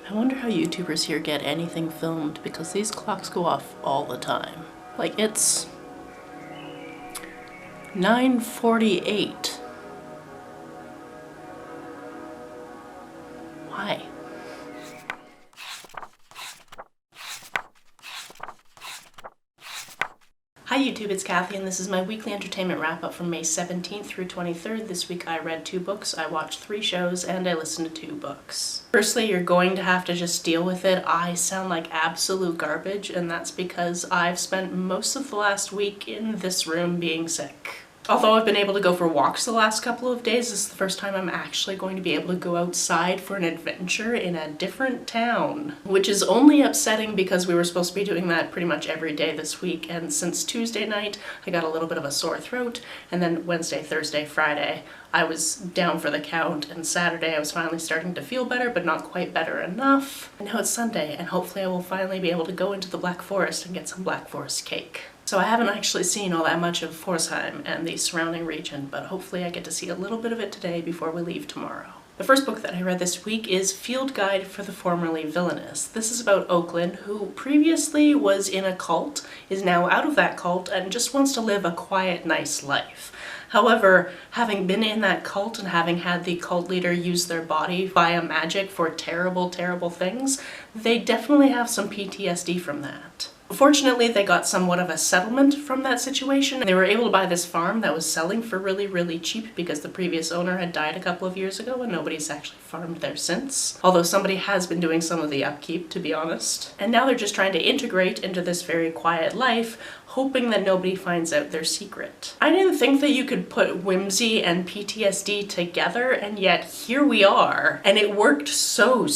I wonder how YouTubers here get anything filmed, because these clocks go off all the time. Like, it's 9:48. Why? Hi YouTube, it's Kathy, and this is my weekly entertainment wrap-up from May 17th through 23rd. This week I read 2 books, I watched 3 shows, and I listened to 2 books. Firstly, you're going to have to just deal with it. I sound like absolute garbage, and that's because I've spent most of the last week in this room being sick. Although I've been able to go for walks the last couple of days, this is the first time I'm actually going to be able to go outside for an adventure in a different town. Which is only upsetting because we were supposed to be doing that pretty much every day this week, and since Tuesday night I got a little bit of a sore throat, and then Wednesday, Thursday, Friday I was down for the count, and Saturday I was finally starting to feel better, but not quite better enough. And now it's Sunday, and hopefully I will finally be able to go into the Black Forest and get some Black Forest cake. So I haven't actually seen all that much of Forsheim and the surrounding region, but hopefully I get to see a little bit of it today before we leave tomorrow. The first book that I read this week is Field Guide for the Formerly Villainous. This is about Oakland, who previously was in a cult, is now out of that cult, and just wants to live a quiet, nice life. However, having been in that cult and having had the cult leader use their body via magic for terrible, terrible things, they definitely have some PTSD from that. Fortunately, they got somewhat of a settlement from that situation. They were able to buy this farm that was selling for really, really cheap because the previous owner had died a couple of years ago and nobody's actually farmed there since. Although somebody has been doing some of the upkeep, to be honest. And now they're just trying to integrate into this very quiet life, hoping that nobody finds out their secret. I didn't think that you could put whimsy and PTSD together, and yet here we are. And it worked so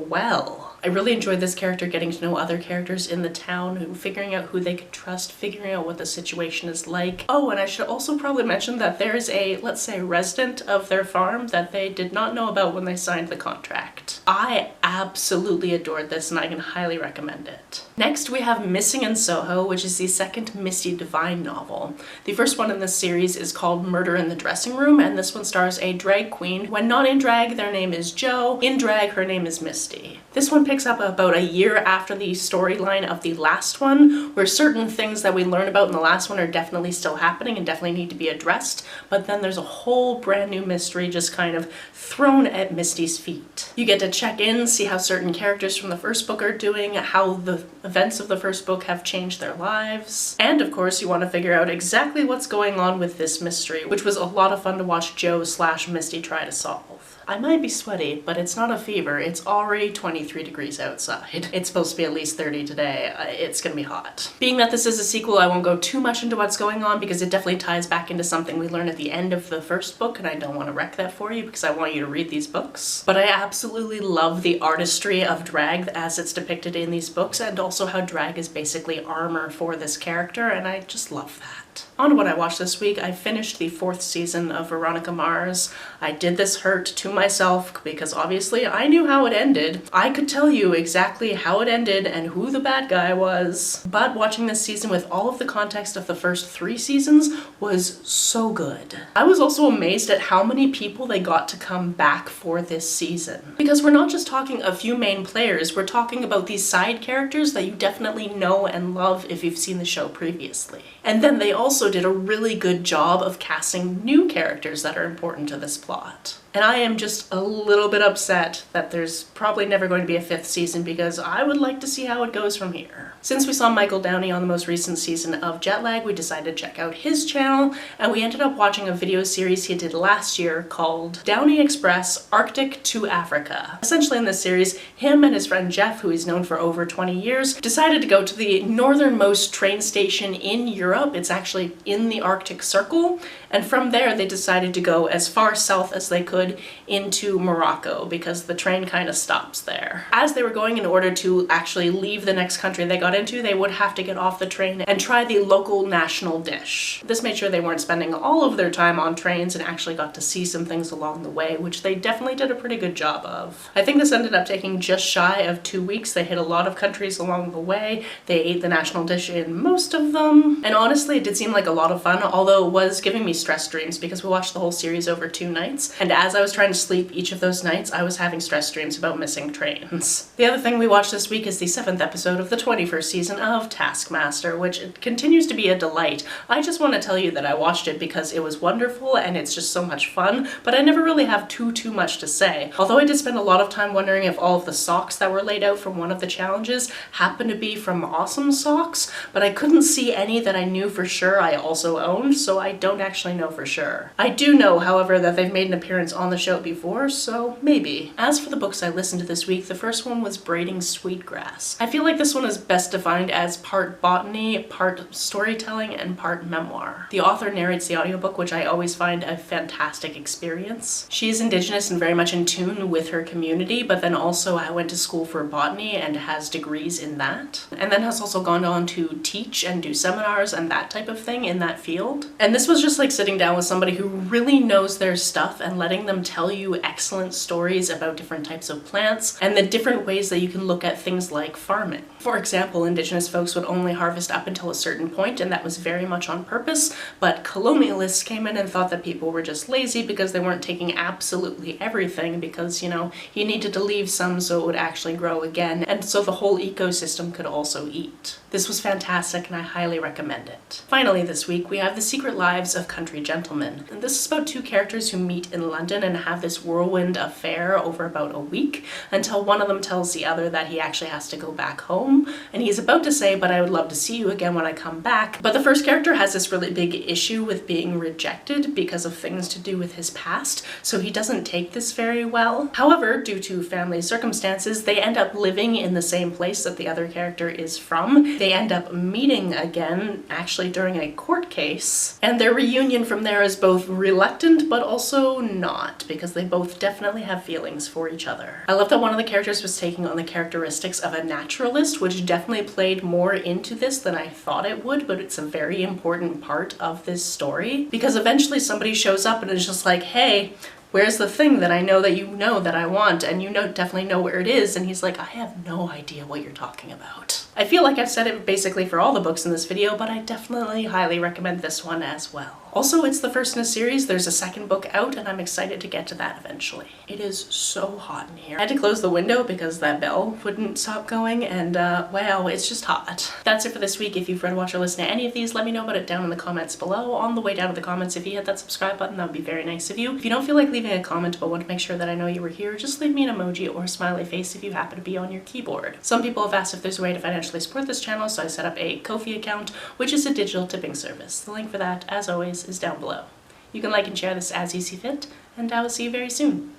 well. I really enjoyed this character getting to know other characters in the town, figuring out who they could trust, figuring out what the situation is like. Oh, and I should also probably mention that there's a, let's say, resident of their farm that they did not know about when they signed the contract. I absolutely adored this, and I can highly recommend it. Next, we have Missing in Soho, which is the second Misty Devine novel. The first one in this series is called Murder in the Dressing Room, and this one stars a drag queen. When not in drag, their name is Jo. In drag, her name is Misty. This one picks up about a year after the storyline of the last one, where certain things that we learn about in the last one are definitely still happening and definitely need to be addressed, but then there's a whole brand new mystery just kind of thrown at Misty's feet. You get to check in, see how certain characters from the first book are doing, how the events of the first book have changed their lives, and of course you want to figure out exactly what's going on with this mystery, which was a lot of fun to watch Jo/Misty try to solve. I might be sweaty, but it's not a fever. It's already 23 degrees outside. It's supposed to be at least 30 today. It's gonna be hot. Being that this is a sequel, I won't go too much into what's going on because it definitely ties back into something we learn at the end of the first book, and I don't want to wreck that for you because I want you to read these books. But I absolutely love the artistry of drag as it's depicted in these books, and also how drag is basically armor for this character, and I just love that. On to what I watched this week, I finished the 4th season of Veronica Mars. I did this hurt to myself because obviously I knew how it ended. I could tell you exactly how it ended and who the bad guy was. But watching this season with all of the context of the first 3 seasons was so good. I was also amazed at how many people they got to come back for this season. Because we're not just talking a few main players, we're talking about these side characters that you definitely know and love if you've seen the show previously. And then they also did a really good job of casting new characters that are important to this plot. And I am just a little bit upset that there's probably never going to be a 5th season because I would like to see how it goes from here. Since we saw Michael Downie on the most recent season of Jetlag, we decided to check out his channel, and we ended up watching a video series he did last year called Downie Express Arctic to Africa. Essentially in this series, him and his friend Jeff, who he's known for over 20 years, decided to go to the northernmost train station in Europe. It's actually in the Arctic Circle, and from there they decided to go as far south as they could into Morocco because the train kind of stops there. As they were going, in order to actually leave the next country they got into, they would have to get off the train and try the local national dish. This made sure they weren't spending all of their time on trains and actually got to see some things along the way, which they definitely did a pretty good job of. I think this ended up taking just shy of 2 weeks. They hit a lot of countries along the way. They ate the national dish in most of them, and honestly it did seem like a lot of fun, although it was giving me stress dreams because we watched the whole series over 2 nights, and as I was trying to sleep each of those nights, I was having stress dreams about missing trains. The other thing we watched this week is the 7th episode of the 21st season of Taskmaster, which continues to be a delight. I just want to tell you that I watched it because it was wonderful and it's just so much fun, but I never really have too much to say. Although I did spend a lot of time wondering if all of the socks that were laid out from one of the challenges happened to be from Awesome Socks, but I couldn't see any that I knew for sure I also owned, so I don't actually know for sure. I do know, however, that they've made an appearance on the show before, so maybe. As for the books I listened to this week, the first one was Braiding Sweetgrass. I feel like this one is best defined as part botany, part storytelling, and part memoir. The author narrates the audiobook, which I always find a fantastic experience. She is Indigenous and very much in tune with her community, but then also I went to school for botany and has degrees in that, and then has also gone on to teach and do seminars and that type of thing in that field. And this was just like sitting down with somebody who really knows their stuff and letting them tell you excellent stories about different types of plants and the different ways that you can look at things like farming. For example, Indigenous folks would only harvest up until a certain point, and that was very much on purpose, but colonialists came in and thought that people were just lazy because they weren't taking absolutely everything because, you know, you needed to leave some so it would actually grow again, and so the whole ecosystem could also eat. This was fantastic and I highly recommend it. Finally this week we have The Secret Lives of Country Gentlemen. And this is about 2 characters who meet in London and have this whirlwind affair over about a week until one of them tells the other that he actually has to go back home, and he's about to say, "But I would love to see you again when I come back." But the first character has this really big issue with being rejected because of things to do with his past, so he doesn't take this very well. However, due to family circumstances, they end up living in the same place that the other character is from. They end up meeting again, actually during a court case, and their reunion from there is both reluctant but also not, because they both definitely have feelings for each other. I love that one of the characters was taking on the characteristics of a naturalist, which definitely played more into this than I thought it would, but it's a very important part of this story, because eventually somebody shows up and is just like, "Hey, where's the thing that I know that I want, and you know definitely know where it is?" And he's like, "I have no idea what you're talking about." I feel like I've said it basically for all the books in this video, but I definitely highly recommend this one as well. Also, it's the first in a series. There's a second book out, and I'm excited to get to that eventually. It is so hot in here. I had to close the window because that bell wouldn't stop going, and wow, it's just hot. That's it for this week. If you've read, watched, or listened to any of these, let me know about it down in the comments below. On the way down to the comments, if you hit that subscribe button, that would be very nice of you. If you don't feel like leaving a comment but want to make sure that I know you were here, just leave me an emoji or a smiley face if you happen to be on your keyboard. Some people have asked if there's a way to financially support this channel, so I set up a Ko-fi account, which is a digital tipping service. The link for that, as always, is down below. You can like and share this as you see fit, and I will see you very soon.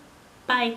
Bye!